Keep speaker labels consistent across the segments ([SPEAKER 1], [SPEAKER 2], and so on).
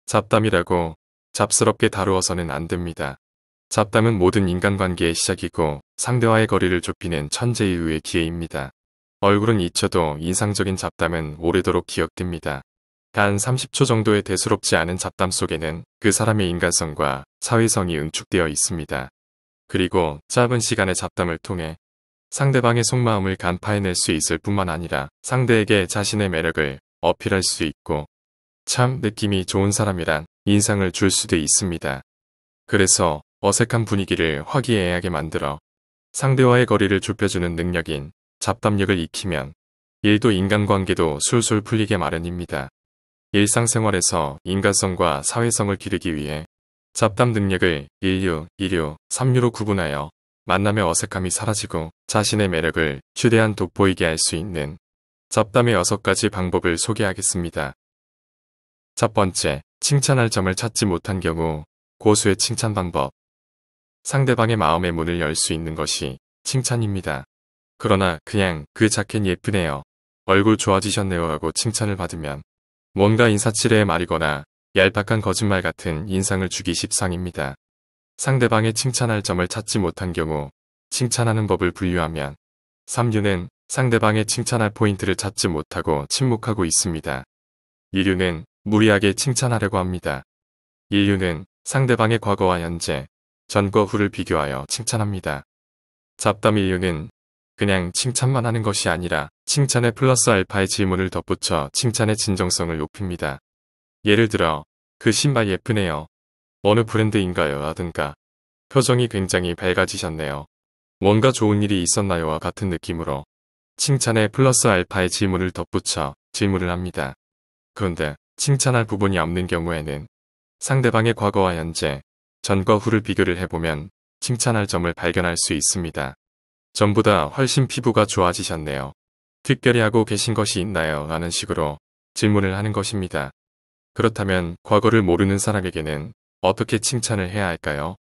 [SPEAKER 1] 잡담이라고 잡스럽게 다루어서는 안 됩니다. 잡담은 모든 인간관계의 시작이고 상대와의 거리를 좁히는 천재의의 기회입니다. 얼굴은 잊혀도 인상적인 잡담은 오래도록 기억됩니다. 단 30초 정도의 대수롭지 않은 잡담 속에는 그 사람의 인간성과 사회성이 응축되어 있습니다. 그리고 짧은 시간의 잡담을 통해 상대방의 속마음을 간파해낼 수 있을 뿐만 아니라 상대에게 자신의 매력을 어필할 수 있고 참 느낌이 좋은 사람이란 인상을 줄 수도 있습니다. 그래서 어색한 분위기를 화기애애하게 만들어 상대와의 거리를 좁혀주는 능력인 잡담력을 익히면 일도 인간관계도 술술 풀리게 마련입니다. 일상생활에서 인간성과 사회성을 기르기 위해 잡담 능력을 1류, 2류, 3류로 구분하여 만남의 어색함이 사라지고 자신의 매력을 최대한 돋보이게 할 수 있는 잡담의 6가지 방법을 소개하겠습니다. 첫 번째, 칭찬할 점을 찾지 못한 경우 고수의 칭찬 방법. 상대방의 마음의 문을 열 수 있는 것이 칭찬입니다. 그러나 그냥 그 자켓 예쁘네요, 얼굴 좋아지셨네요 하고 칭찬을 받으면 뭔가 인사치레의 말이거나 얄팍한 거짓말 같은 인상을 주기 십상입니다. 상대방의 칭찬할 점을 찾지 못한 경우 칭찬하는 법을 분류하면 3류는 상대방의 칭찬할 포인트를 찾지 못하고 침묵하고 있습니다. 2류는 무리하게 칭찬하려고 합니다. 1류는 상대방의 과거와 현재, 전과 후를 비교하여 칭찬합니다. 잡담 1류는 그냥 칭찬만 하는 것이 아니라 칭찬에 플러스 알파의 질문을 덧붙여 칭찬의 진정성을 높입니다. 예를 들어 그 신발 예쁘네요, 어느 브랜드인가요? 라든가 표정이 굉장히 밝아지셨네요, 뭔가 좋은 일이 있었나요?와 같은 느낌으로 칭찬에 플러스 알파의 질문을 덧붙여 질문을 합니다. 그런데 칭찬할 부분이 없는 경우에는 상대방의 과거와 현재, 전과 후를 비교를 해보면 칭찬할 점을 발견할 수 있습니다. 전보다 훨씬 피부가 좋아지셨네요, 특별히 하고 계신 것이 있나요? 라는 식으로 질문을 하는 것입니다. 그렇다면 과거를 모르는 사람에게는 어떻게 칭찬을 해야 할까요?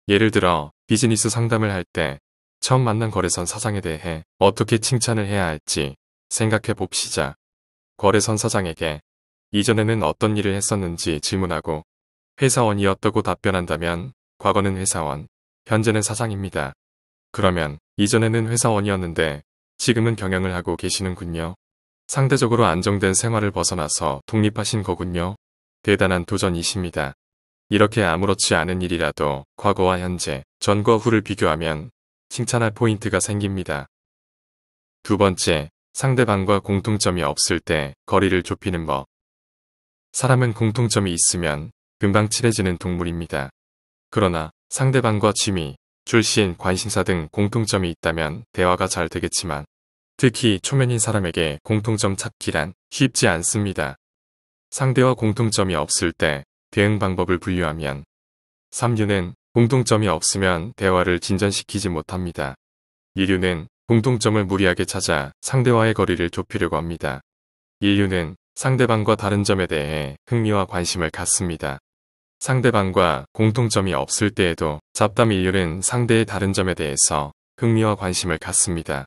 [SPEAKER 1] 예를 들어 비즈니스 상담을 할 때 처음 만난 거래선 사장에 대해 어떻게 칭찬을 해야 할지 생각해 봅시다. 거래선 사장에게 이전에는 어떤 일을 했었는지 질문하고 회사원이었다고 답변한다면 과거는 회사원, 현재는 사장입니다. 그러면 이전에는 회사원이었는데 지금은 경영을 하고 계시는군요. 상대적으로 안정된 생활을 벗어나서 독립하신 거군요. 대단한 도전이십니다. 이렇게 아무렇지 않은 일이라도 과거와 현재, 전과 후를 비교하면 칭찬할 포인트가 생깁니다. 두 번째, 상대방과 공통점이 없을 때 거리를 좁히는 법. 사람은 공통점이 있으면 금방 친해지는 동물입니다. 그러나 상대방과 취미, 출신, 관심사 등 공통점이 있다면 대화가 잘 되겠지만 특히 초면인 사람에게 공통점 찾기란 쉽지 않습니다. 상대와 공통점이 없을 때 대응 방법을 분류하면 3류는 공통점이 없으면 대화를 진전시키지 못합니다. 2류는 공통점을 무리하게 찾아 상대와의 거리를 좁히려고 합니다. 1류는 상대방과 다른 점에 대해 흥미와 관심을 갖습니다. 상대방과 공통점이 없을 때에도 잡담 1류는 상대의 다른 점에 대해서 흥미와 관심을 갖습니다.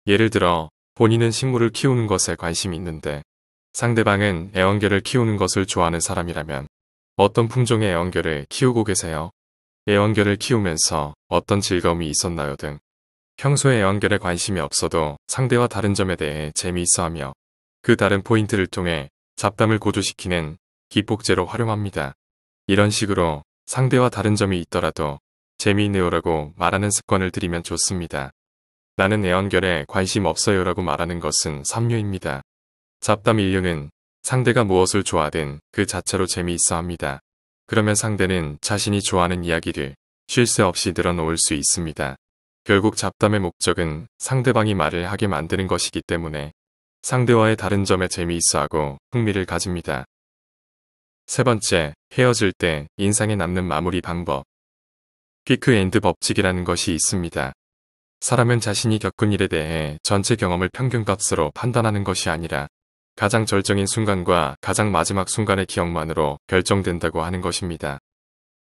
[SPEAKER 1] 예를 들어 본인은 식물을 키우는 것에 관심이 있는데 상대방은 애완견을 키우는 것을 좋아하는 사람이라면 어떤 품종의 애완견을 키우고 계세요? 애완견을 키우면서 어떤 즐거움이 있었나요? 등 평소에 애완견에 관심이 없어도 상대와 다른 점에 대해 재미있어하며 그 다른 포인트를 통해 잡담을 고조시키는 기폭제로 활용합니다. 이런 식으로 상대와 다른 점이 있더라도 재미있네요라고 말하는 습관을 들이면 좋습니다. 나는 애완견에 관심 없어요라고 말하는 것은 3류입니다. 잡담 1류는 상대가 무엇을 좋아하든 그 자체로 재미있어합니다. 그러면 상대는 자신이 좋아하는 이야기를 쉴 새 없이 늘어놓을 수 있습니다. 결국 잡담의 목적은 상대방이 말을 하게 만드는 것이기 때문에 상대와의 다른 점에 재미있어하고 흥미를 가집니다. 세 번째, 헤어질 때 인상에 남는 마무리 방법. 퀵 엔드 법칙이라는 것이 있습니다. 사람은 자신이 겪은 일에 대해 전체 경험을 평균값으로 판단하는 것이 아니라 가장 절정인 순간과 가장 마지막 순간의 기억만으로 결정된다고 하는 것입니다.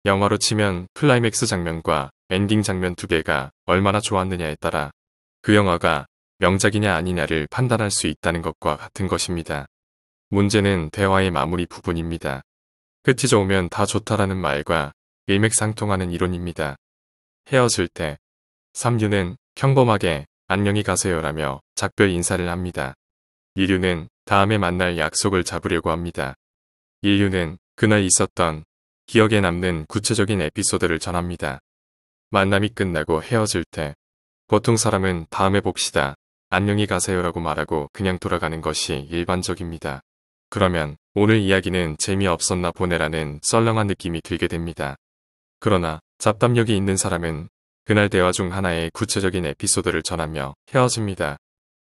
[SPEAKER 1] 영화로 치면 클라이맥스 장면과 엔딩 장면 두 개가 얼마나 좋았느냐에 따라 그 영화가 명작이냐 아니냐를 판단할 수 있다는 것과 같은 것입니다. 문제는 대화의 마무리 부분입니다. 끝이 좋으면 다 좋다라는 말과 일맥상통하는 이론입니다. 헤어질 때 3류는 평범하게 안녕히 가세요라며 작별 인사를 합니다. 2류는 다음에 만날 약속을 잡으려고 합니다. 1류는 그날 있었던 기억에 남는 구체적인 에피소드를 전합니다. 만남이 끝나고 헤어질 때 보통 사람은 다음에 봅시다. 안녕히 가세요라고 말하고 그냥 돌아가는 것이 일반적입니다. 그러면 오늘 이야기는 재미없었나 보네라는 썰렁한 느낌이 들게 됩니다. 그러나 잡담력이 있는 사람은 그날 대화 중 하나의 구체적인 에피소드를 전하며 헤어집니다.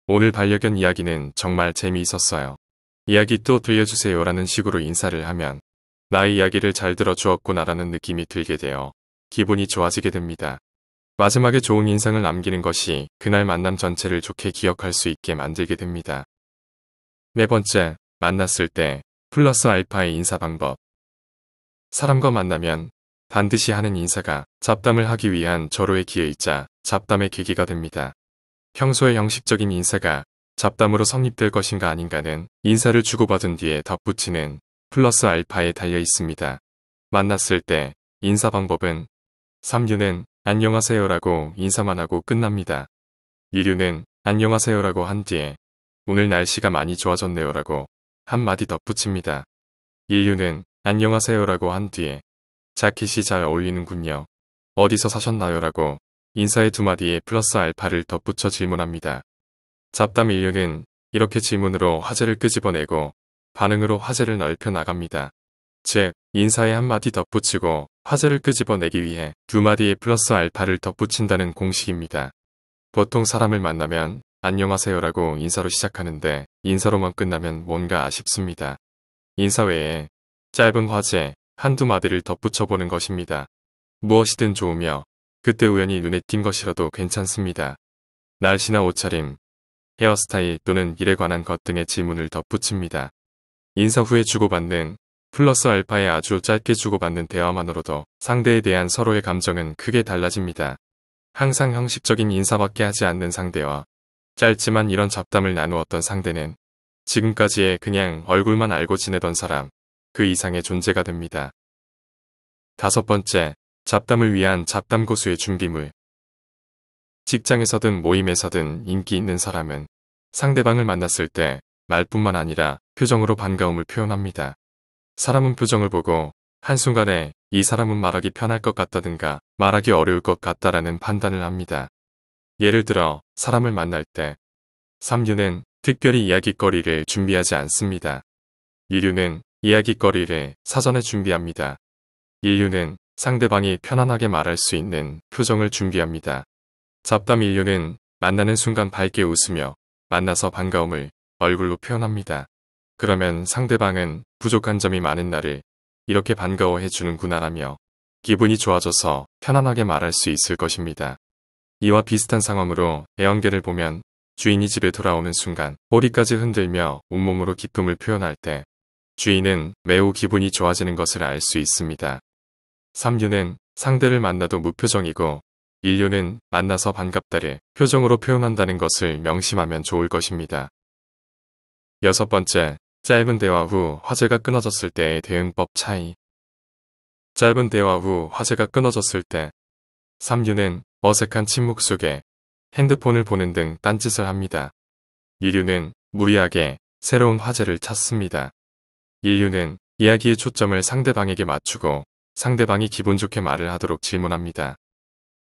[SPEAKER 1] 오늘 반려견 이야기는 정말 재미있었어요. 이야기 또 들려주세요라는 식으로 인사를 하면 나의 이야기를 잘 들어주었구나라는 느낌이 들게 되어 기분이 좋아지게 됩니다. 마지막에 좋은 인상을 남기는 것이 그날 만남 전체를 좋게 기억할 수 있게 만들게 됩니다. 네 번째, 만났을 때 플러스 알파의 인사 방법. 사람과 만나면 반드시 하는 인사가 잡담을 하기 위한 절호의 기회이자 잡담의 계기가 됩니다. 평소의 형식적인 인사가 잡담으로 성립될 것인가 아닌가는 인사를 주고받은 뒤에 덧붙이는 플러스 알파에 달려 있습니다. 만났을 때 인사 방법은 3류는 안녕하세요라고 인사만 하고 끝납니다. 2류는 안녕하세요라고 한 뒤에 오늘 날씨가 많이 좋아졌네요라고 한마디 덧붙입니다. 1류는 안녕하세요라고 한 뒤에 자켓이 잘 어울리는군요. 어디서 사셨나요라고 인사의 두 마디에 플러스 알파를 덧붙여 질문합니다. 잡담 1류는 이렇게 질문으로 화제를 끄집어내고 반응으로 화제를 넓혀 나갑니다. 즉, 인사에 한마디 덧붙이고 화제를 끄집어내기 위해 두 마디의 플러스 알파를 덧붙인다는 공식입니다. 보통 사람을 만나면 안녕하세요라고 인사로 시작하는데 인사로만 끝나면 뭔가 아쉽습니다. 인사 외에 짧은 화제, 한두 마디를 덧붙여보는 것입니다. 무엇이든 좋으며 그때 우연히 눈에 띈 것이라도 괜찮습니다. 날씨나 옷차림, 헤어스타일 또는 일에 관한 것 등의 질문을 덧붙입니다. 인사 후에 주고받는 플러스 알파에 아주 짧게 주고받는 대화만으로도 상대에 대한 서로의 감정은 크게 달라집니다. 항상 형식적인 인사밖에 하지 않는 상대와 짧지만 이런 잡담을 나누었던 상대는 지금까지의 그냥 얼굴만 알고 지내던 사람, 그 이상의 존재가 됩니다. 다섯 번째, 잡담을 위한 잡담 고수의 준비물. 직장에서든 모임에서든 인기 있는 사람은 상대방을 만났을 때 말뿐만 아니라 표정으로 반가움을 표현합니다. 사람은 표정을 보고 한순간에 이 사람은 말하기 편할 것 같다든가 말하기 어려울 것 같다라는 판단을 합니다. 예를 들어 사람을 만날 때 3류는 특별히 이야깃거리를 준비하지 않습니다. 2류는 이야깃거리를 사전에 준비합니다. 1류는 상대방이 편안하게 말할 수 있는 표정을 준비합니다. 잡담 1류는 만나는 순간 밝게 웃으며 만나서 반가움을 얼굴로 표현합니다. 그러면 상대방은 부족한 점이 많은 나를 이렇게 반가워해 주는구나라며 기분이 좋아져서 편안하게 말할 수 있을 것입니다. 이와 비슷한 상황으로 애완개를 보면 주인이 집에 돌아오는 순간 꼬리까지 흔들며 온몸으로 기쁨을 표현할 때 주인은 매우 기분이 좋아지는 것을 알 수 있습니다. 3류는 상대를 만나도 무표정이고 1류는 만나서 반갑다를 표정으로 표현한다는 것을 명심하면 좋을 것입니다. 여섯 번째, 짧은 대화 후 화제가 끊어졌을 때의 대응법 차이. 짧은 대화 후 화제가 끊어졌을 때 3류는 어색한 침묵 속에 핸드폰을 보는 등 딴짓을 합니다. 2류는 무리하게 새로운 화제를 찾습니다. 1류는 이야기의 초점을 상대방에게 맞추고 상대방이 기분 좋게 말을 하도록 질문합니다.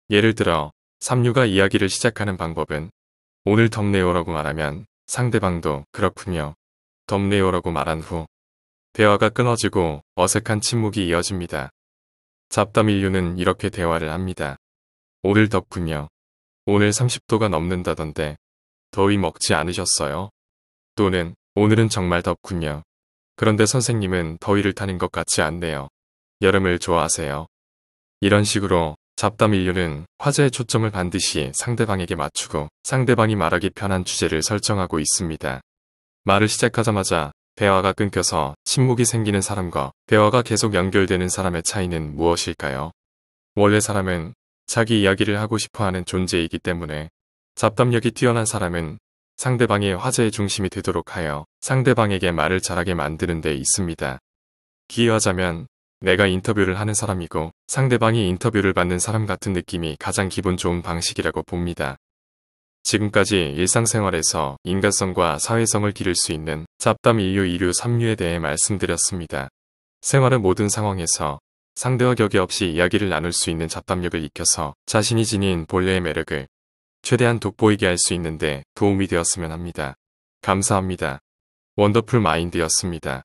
[SPEAKER 1] 예를 들어 3류가 이야기를 시작하는 방법은 오늘 덥네요라고 말하면 상대방도 그렇군요. 덥네요라고 말한 후 대화가 끊어지고 어색한 침묵이 이어집니다. 잡담 1류는 이렇게 대화를 합니다. 오늘 덥군요. 오늘 30도가 넘는다던데 더위 먹지 않으셨어요? 또는 오늘은 정말 덥군요. 그런데 선생님은 더위를 타는 것 같지 않네요. 여름을 좋아하세요? 이런 식으로 잡담 1류는 화제의 초점을 반드시 상대방에게 맞추고 상대방이 말하기 편한 주제를 설정하고 있습니다. 말을 시작하자마자 대화가 끊겨서 침묵이 생기는 사람과 대화가 계속 연결되는 사람의 차이는 무엇일까요? 원래 사람은 자기 이야기를 하고 싶어하는 존재이기 때문에 잡담력이 뛰어난 사람은 상대방의 화제의 중심이 되도록 하여 상대방에게 말을 잘하게 만드는 데 있습니다. 비유하자면 내가 인터뷰를 하는 사람이고 상대방이 인터뷰를 받는 사람 같은 느낌이 가장 기분 좋은 방식이라고 봅니다. 지금까지 일상생활에서 인간성과 사회성을 기를 수 있는 잡담 1류, 2류, 3류에 대해 말씀드렸습니다. 생활의 모든 상황에서 상대와 격이 없이 이야기를 나눌 수 있는 잡담력을 익혀서 자신이 지닌 본래의 매력을 최대한 돋보이게 할 수 있는데 도움이 되었으면 합니다. 감사합니다. 원더풀 마인드였습니다.